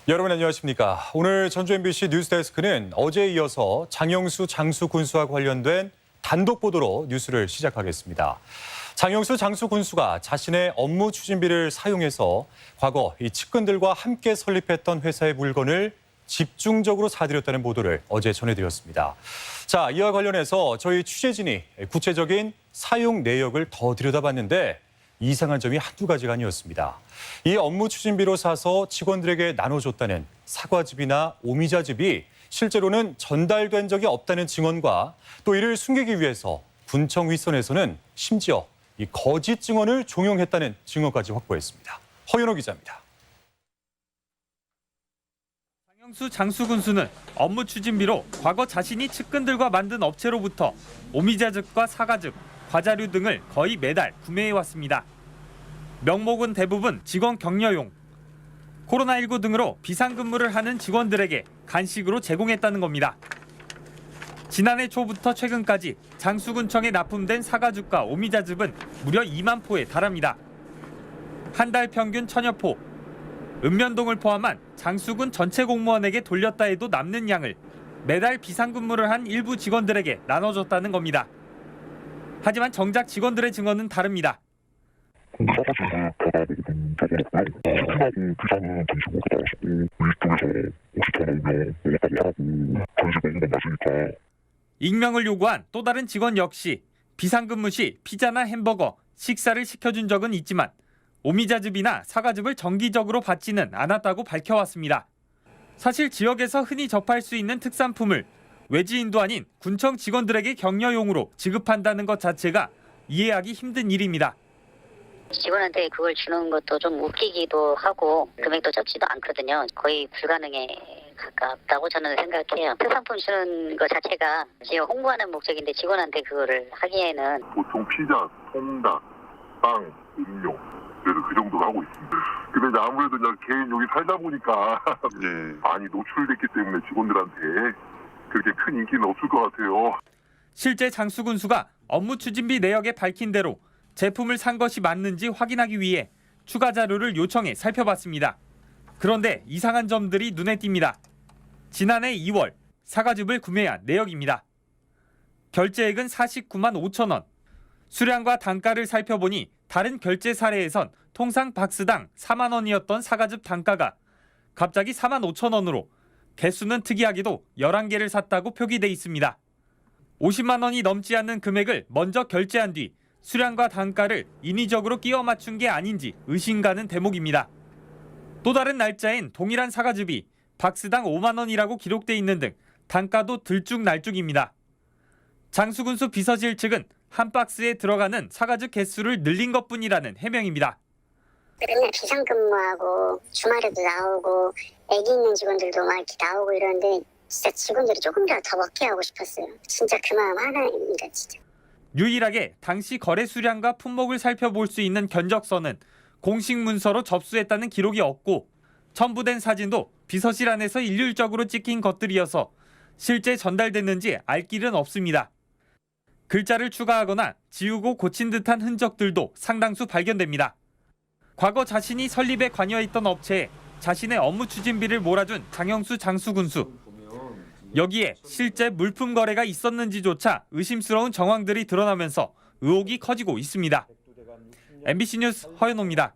여러분 안녕하십니까. 오늘 전주 MBC 뉴스데스크는 어제에 이어서 장영수 장수 군수와 관련된 단독 보도로 뉴스를 시작하겠습니다. 장영수 장수 군수가 자신의 업무 추진비를 사용해서 과거 이 측근들과 함께 설립했던 회사의 물건을 집중적으로 사들였다는 보도를 어제 전해드렸습니다. 자, 이와 관련해서 저희 취재진이 구체적인 사용 내역을 더 들여다봤는데 이상한 점이 한두 가지가 아니었습니다. 이 업무 추진비로 사서 직원들에게 나눠줬다는 사과즙이나 오미자즙이 실제로는 전달된 적이 없다는 증언과 또 이를 숨기기 위해서 군청 윗선에서는 심지어 이 거짓 증언을 종용했다는 증언까지 확보했습니다. 허윤호 기자입니다. 장영수 장수 군수는 업무 추진비로 과거 자신이 측근들과 만든 업체로부터 오미자즙과 사과즙, 과자류 등을 거의 매달 구매해왔습니다. 명목은 대부분 직원 격려용. 코로나19 등으로 비상근무를 하는 직원들에게 간식으로 제공했다는 겁니다. 지난해 초부터 최근까지 장수군청에 납품된 사과즙과 오미자즙은 무려 2만 포에 달합니다. 한 달 평균 1000여 포. 읍면동을 포함한 장수군 전체 공무원에게 돌렸다 해도 남는 양을 매달 비상근무를 한 일부 직원들에게 나눠줬다는 겁니다. 하지만 정작 직원들의 증언은 다릅니다. 사과즙을 받아먹은 적은 없고요. 식품하고 비상은 간식으로 받아왔었고 우리 쪽에서 혹시 더 나오면 먹었다고 하고 간식 먹는 건 맞으니까. 익명을 요구한 또 다른 직원 역시 비상근무 시 피자나 햄버거, 식사를 시켜준 적은 있지만 오미자즙이나 사과즙을 정기적으로 받지는 않았다고 밝혀왔습니다. 사실 지역에서 흔히 접할 수 있는 특산품을 외지인도 아닌 군청 직원들에게 격려용으로 지급한다는 것 자체가 이해하기 힘든 일입니다. 직원한테 그걸 주는 것도 좀 웃기기도 하고 금액도 적지도 않거든요. 거의 불가능에 가깝다고 저는 생각해요. 특산품 주는 것 자체가 지역 홍보하는 목적인데 직원한테 그거를 하기에는 보통 피자, 통닭, 빵, 음료 그래도 그 정도로 하고 있습니다. 근데 이제 아무래도 그냥 개인 여기 살다 보니까 많이 노출됐기 때문에 직원들한테 그렇게 큰 인기는 없을 것 같아요. 실제 장수 군수가 업무 추진비 내역에 밝힌 대로 제품을 산 것이 맞는지 확인하기 위해 추가 자료를 요청해 살펴봤습니다. 그런데 이상한 점들이 눈에 띕니다. 지난해 2월 사과즙을 구매한 내역입니다. 결제액은 49만 5천 원. 수량과 단가를 살펴보니 다른 결제 사례에선 통상 박스당 4만 원이었던 사과즙 단가가 갑자기 4만 5천 원으로 개수는 특이하게도 11개를 샀다고 표기돼 있습니다. 50만 원이 넘지 않는 금액을 먼저 결제한 뒤 수량과 단가를 인위적으로 끼워 맞춘 게 아닌지 의심가는 대목입니다. 또 다른 날짜엔 동일한 사과즙이 박스당 5만 원이라고 기록돼 있는 등 단가도 들쭉날쭉입니다. 장수군수 비서실 측은 한 박스에 들어가는 사과즙 개수를 늘린 것뿐이라는 해명입니다. 맨날 비상근무하고 주말에도 나오고 애기 있는 직원들도 막 이렇게 나오고 이러는데 진짜 직원들이 조금이라도 더 먹게 하고 싶었어요. 진짜 그 마음 하나입니다, 진짜. 유일하게 당시 거래 수량과 품목을 살펴볼 수 있는 견적서는 공식 문서로 접수했다는 기록이 없고 첨부된 사진도 비서실 안에서 일률적으로 찍힌 것들이어서 실제 전달됐는지 알 길은 없습니다. 글자를 추가하거나 지우고 고친 듯한 흔적들도 상당수 발견됩니다. 과거 자신이 설립에 관여했던 업체에 자신의 업무 추진비를 몰아준 장영수 장수 군수. 여기에 실제 물품 거래가 있었는지조차 의심스러운 정황들이 드러나면서 의혹이 커지고 있습니다. MBC 뉴스 허연호입니다.